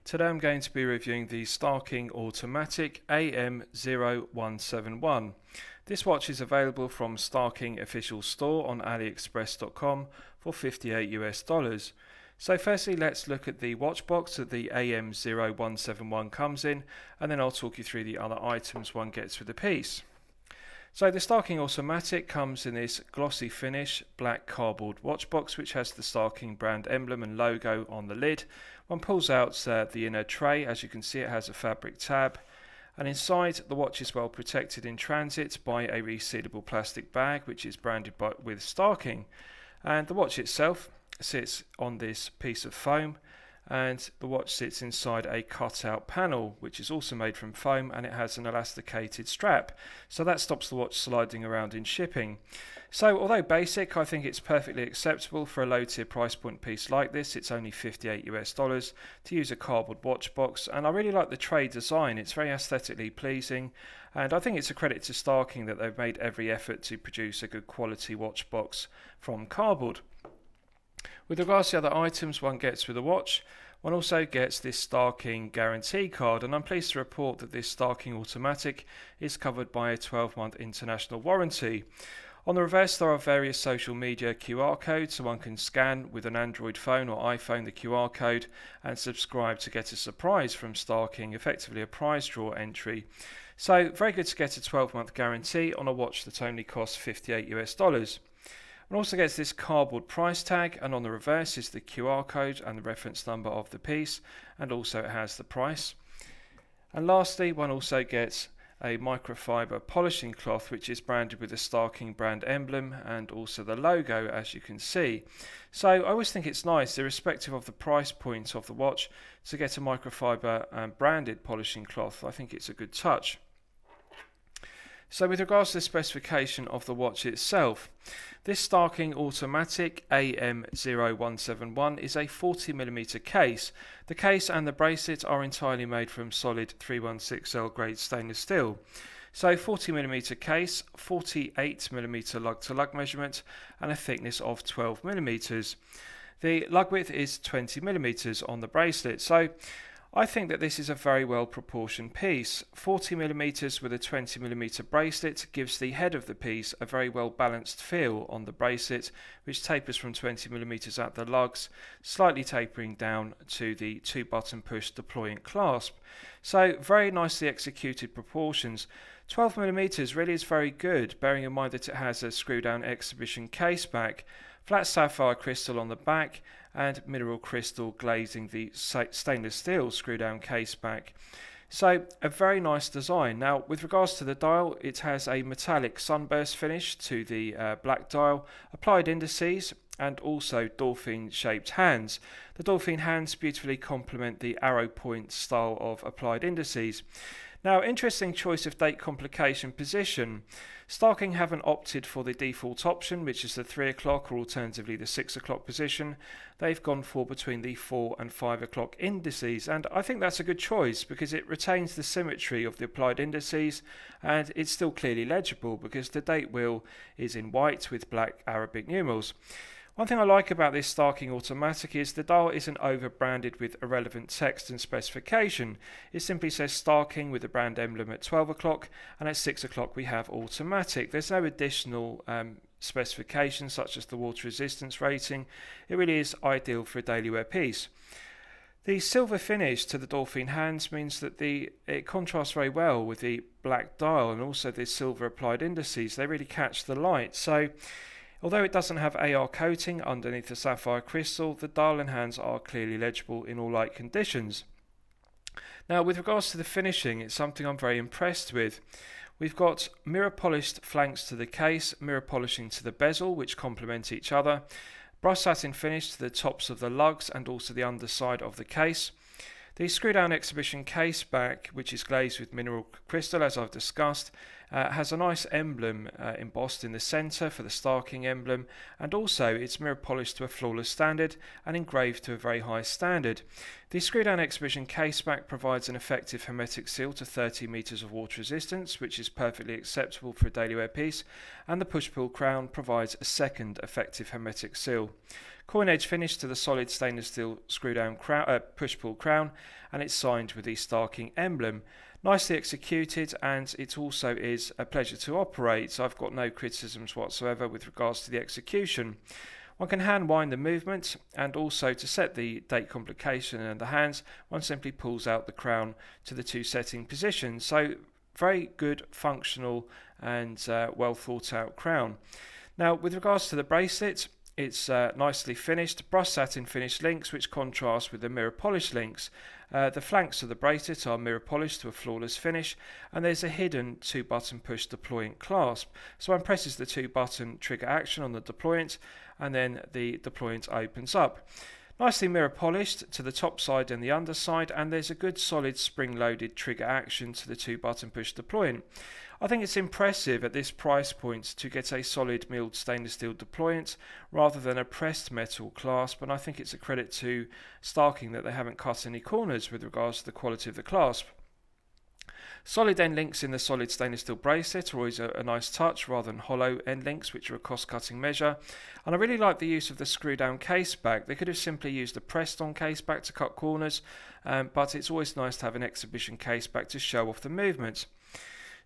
Today I'm going to be reviewing the Starking Automatic AM0171. This watch is available from Starking official store on aliexpress.com for $58 US. So firstly, let's look at the watch box that the AM0171 comes in, and then I'll talk you through the other items one gets with the piece. So the Starking Automatic comes in this glossy finish black cardboard watch box which has the Starking brand emblem and logo on the lid. One pulls out the inner tray. As you can see, it has a fabric tab, and inside the watch is well protected in transit by a resealable plastic bag which is branded with Starking. And the watch itself sits on this piece of foam, and the watch sits inside a cutout panel which is also made from foam, and it has an elasticated strap, so that stops the watch sliding around in shipping. So although basic, I think it's perfectly acceptable for a low tier price point piece like this. It's only $58 to use a cardboard watch box, and I really like the tray design. It's very aesthetically pleasing, and I think it's a credit to Starking that they've made every effort to produce a good quality watch box from cardboard. With regards to the other items one gets with the watch, one also gets this Starking guarantee card, and I'm pleased to report that this Starking Automatic is covered by a 12-month international warranty. On the reverse there are various social media QR codes, so one can scan with an Android phone or iPhone the QR code and subscribe to get a surprise from Starking, effectively a prize draw entry. So very good to get a 12-month guarantee on a watch that only costs $58 US. One also gets this cardboard price tag, and on the reverse is the QR code and the reference number of the piece, and also it has the price. And lastly, one also gets a microfiber polishing cloth which is branded with the Starking brand emblem and also the logo, as you can see. So I always think it's nice, irrespective of the price point of the watch, to get a microfiber branded polishing cloth. I think it's a good touch. So with regards to the specification of the watch itself, this Starking Automatic AM0171 is a 40mm case. The case and the bracelet are entirely made from solid 316L grade stainless steel. So 40mm case, 48mm lug-to-lug measurement, and a thickness of 12mm. The lug width is 20mm on the bracelet. So I think that this is a very well proportioned piece. 40mm with a 20mm bracelet gives the head of the piece a very well balanced feel on the bracelet, which tapers from 20mm at the lugs, slightly tapering down to the 2-button push deployant clasp. So very nicely executed proportions. 12mm really is very good, bearing in mind that it has a screw down exhibition case back, flat sapphire crystal on the back, and mineral crystal glazing the stainless steel screw down case back. So a very nice design. Now with regards to the dial, it has a metallic sunburst finish to the black dial, applied indices, and also dolphin shaped hands. The dolphin hands beautifully complement the arrow point style of applied indices. Now, interesting choice of date complication position. Starking haven't opted for the default option, which is the 3 o'clock or alternatively the 6 o'clock position. They've gone for between the 4 and 5 o'clock indices, and I think that's a good choice because it retains the symmetry of the applied indices, and it's still clearly legible because the date wheel is in white with black Arabic numerals. One thing I like about this Starking Automatic is the dial isn't over-branded with irrelevant text and specification. It simply says Starking with the brand emblem at 12 o'clock, and at 6 o'clock we have Automatic. There's no additional specifications such as the water resistance rating. It really is ideal for a daily wear piece. The silver finish to the dolphin hands means that it contrasts very well with the black dial, and also the silver applied indices. They really catch the light. So although it doesn't have AR coating underneath the sapphire crystal, the dial and hands are clearly legible in all light conditions. Now with regards to the finishing, it's something I'm very impressed with. We've got mirror polished flanks to the case, mirror polishing to the bezel, which complement each other, brushed satin finish to the tops of the lugs and also the underside of the case. The screw down exhibition case back, which is glazed with mineral crystal as I've discussed, has a nice emblem embossed in the centre for the Starking emblem, and also it's mirror polished to a flawless standard and engraved to a very high standard. The screw down exhibition case back provides an effective hermetic seal to 30 metres of water resistance, which is perfectly acceptable for a daily wear piece, and the push pull crown provides a second effective hermetic seal. Coin edge finish to the solid stainless steel screw down push-pull crown, and it's signed with the Starking emblem. Nicely executed, and it also is a pleasure to operate, so I've got no criticisms whatsoever with regards to the execution. One can hand wind the movement, and also to set the date complication in the hands, one simply pulls out the crown to the two setting positions. So very good, functional and well thought out crown. Now with regards to the bracelet, it's nicely finished, brushed satin finish links which contrast with the mirror polish links. The flanks of the bracelet are mirror polished to a flawless finish, and there's a hidden 2-button push deployant clasp. So one presses the 2-button trigger action on the deployant, and then the deployant opens up. Nicely mirror polished to the top side and the underside, and there's a good solid spring-loaded trigger action to the 2-button push deployant. I think it's impressive at this price point to get a solid milled stainless steel deployant rather than a pressed metal clasp, and I think it's a credit to Starking that they haven't cut any corners with regards to the quality of the clasp. Solid end links in the solid stainless steel bracelet are always a nice touch rather than hollow end links, which are a cost-cutting measure. And I really like the use of the screw-down case back. They could have simply used a pressed-on case back to cut corners, but it's always nice to have an exhibition case back to show off the movement.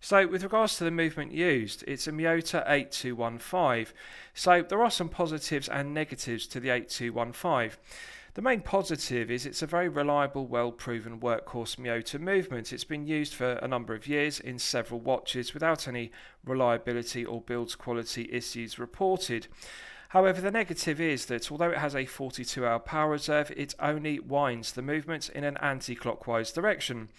So with regards to the movement used, it's a Miyota 8215. So there are some positives and negatives to the 8215. The main positive is it's a very reliable, well-proven workhorse Miyota movement. It's been used for a number of years in several watches without any reliability or build quality issues reported. However, the negative is that although it has a 42-hour power reserve, it only winds the movement in an anti-clockwise direction.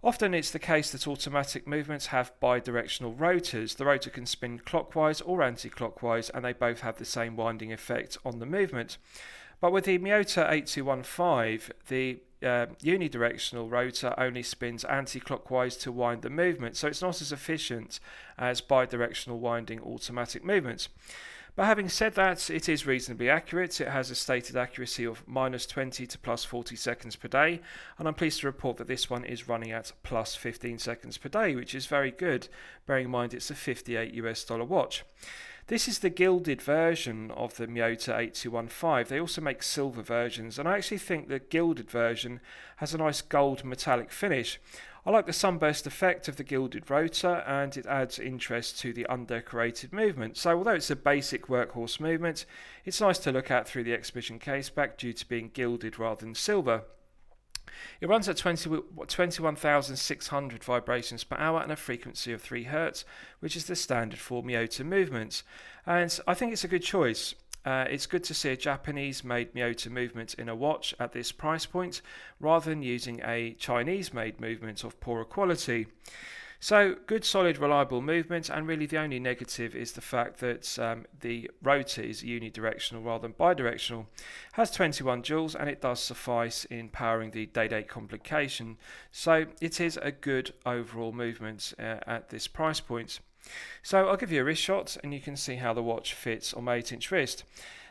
Often it's the case that automatic movements have bidirectional rotors. The rotor can spin clockwise or anti-clockwise, and they both have the same winding effect on the movement. But with the Miyota 8215, the unidirectional rotor only spins anti-clockwise to wind the movement, so it's not as efficient as bidirectional winding automatic movements. But having said that, it is reasonably accurate. It has a stated accuracy of -20 to +40 seconds per day, and I'm pleased to report that this one is running at +15 seconds per day, which is very good, bearing in mind it's a $58 watch. This is the gilded version of the Miyota 8215. They also make silver versions, and I actually think the gilded version has a nice gold metallic finish. I like the sunburst effect of the gilded rotor, and it adds interest to the undecorated movement. So although it's a basic workhorse movement, it's nice to look at through the exhibition case back due to being gilded rather than silver. It runs at 21,600 vibrations per hour and a frequency of 3 Hz, which is the standard for Miyota movements. And I think it's a good choice. It's good to see a Japanese-made Miyota movement in a watch at this price point, rather than using a Chinese-made movement of poorer quality. So good, solid, reliable movement, and really the only negative is the fact that the rotor is unidirectional rather than bidirectional. Has 21 joules, and it does suffice in powering the day-date complication. So it is a good overall movement at this price point. So I'll give you a wrist shot, and you can see how the watch fits on my 8-inch wrist.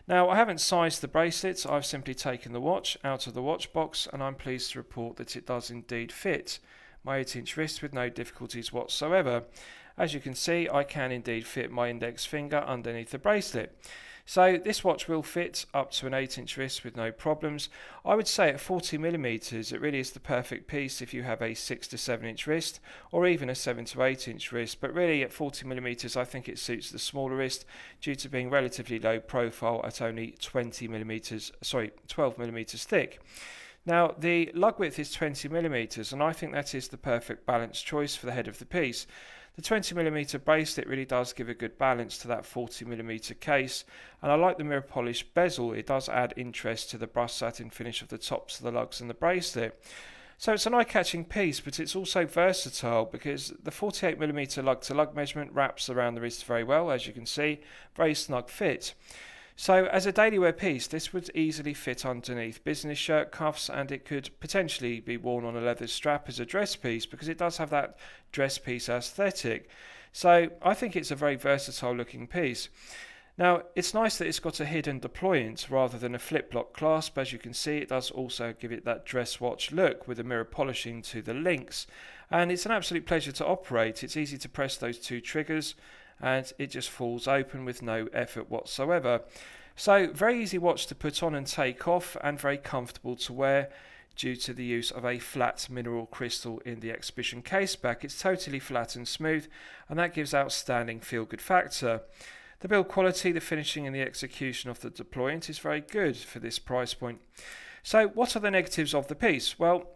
Now I haven't sized the bracelets, I've simply taken the watch out of the watch box, and I'm pleased to report that it does indeed fit my 8-inch wrist with no difficulties whatsoever. As you can see, I can indeed fit my index finger underneath the bracelet. So this watch will fit up to an 8-inch wrist with no problems. I would say at 40mm it really is the perfect piece if you have a 6 to 7-inch wrist, or even a 7 to 8-inch wrist, but really at 40mm I think it suits the smaller wrist due to being relatively low profile at only 12mm thick. Now the lug width is 20mm, and I think that is the perfect balance choice for the head of the piece. The 20mm bracelet really does give a good balance to that 40mm case, and I like the mirror polish bezel. It does add interest to the brushed satin finish of the tops of the lugs and the bracelet. So it's an eye-catching piece, but it's also versatile because the 48mm lug-to-lug measurement wraps around the wrist very well, as you can see, very snug fit. So as a daily wear piece, this would easily fit underneath business shirt cuffs, and it could potentially be worn on a leather strap as a dress piece because it does have that dress piece aesthetic. So I think it's a very versatile looking piece. Now it's nice that it's got a hidden deployant rather than a flip-lock clasp. As you can see, it does also give it that dress watch look with the mirror polishing to the links, and it's an absolute pleasure to operate. It's easy to press those two triggers and it just falls open with no effort whatsoever. So very easy watch to put on and take off, and very comfortable to wear due to the use of a flat mineral crystal in the exhibition case back. It's totally flat and smooth, and that gives outstanding feel-good factor. The build quality, the finishing and the execution of the Deployance is very good for this price point. So what are the negatives of the piece? Well,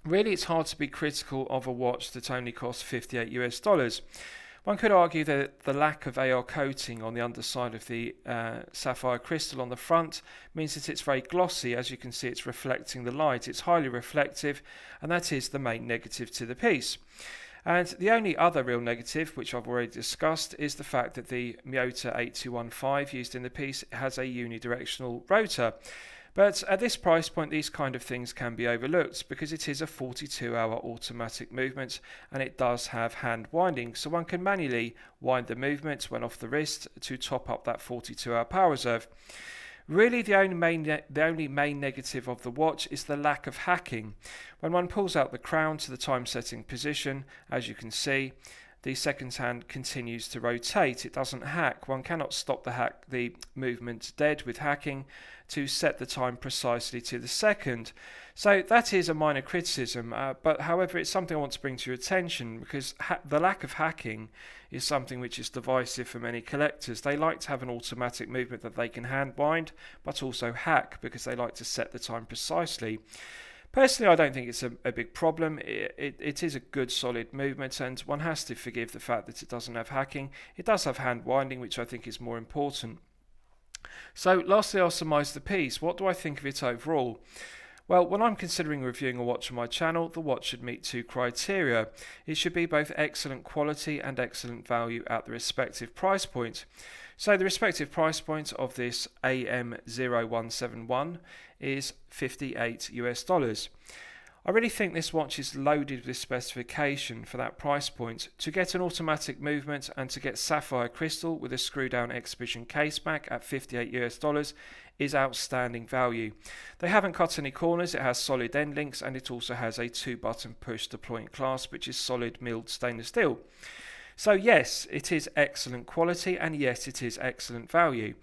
really it's hard to be critical of a watch that only costs $58. One could argue that the lack of AR coating on the underside of the sapphire crystal on the front means that it's very glossy. As you can see, it's reflecting the light. It's highly reflective, and that is the main negative to the piece. And the only other real negative, which I've already discussed, is the fact that the Miyota 8215 used in the piece has a unidirectional rotor. But at this price point, these kind of things can be overlooked because it is a 42-hour automatic movement, and it does have hand winding, so one can manually wind the movement when off the wrist to top up that 42-hour power reserve. Really, the only main negative of the watch is the lack of hacking. When one pulls out the crown to the time setting position, as you can see, the second hand continues to rotate. It doesn't hack. One cannot stop the movement dead with hacking to set the time precisely to the second. So that is a minor criticism, but however, it's something I want to bring to your attention because the lack of hacking is something which is divisive for many collectors. They like to have an automatic movement that they can hand wind, but also hack because they like to set the time precisely. Personally, I don't think it's a big problem. It is a good solid movement, and one has to forgive the fact that it doesn't have hacking. It does have hand winding, which I think is more important. So lastly, I'll surmise the piece. What do I think of it overall? Well, when I'm considering reviewing a watch on my channel, the watch should meet two criteria. It should be both excellent quality and excellent value at the respective price point. So the respective price point of this AM0171 is $58. I really think this watch is loaded with specification for that price point. To get an automatic movement and to get sapphire crystal with a screw down exhibition case back at $58 is outstanding value. They haven't cut any corners, it has solid end links, and it also has a 2-button push deployment clasp which is solid milled stainless steel. So yes, it is excellent quality, and yes, it is excellent value.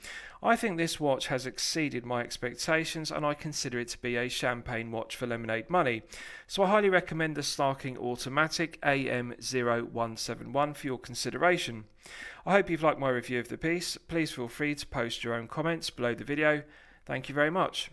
I think this watch has exceeded my expectations, and I consider it to be a champagne watch for lemonade money. So I highly recommend the Starking Automatic AM0171 for your consideration. I hope you've liked my review of the piece. Please feel free to post your own comments below the video. Thank you very much.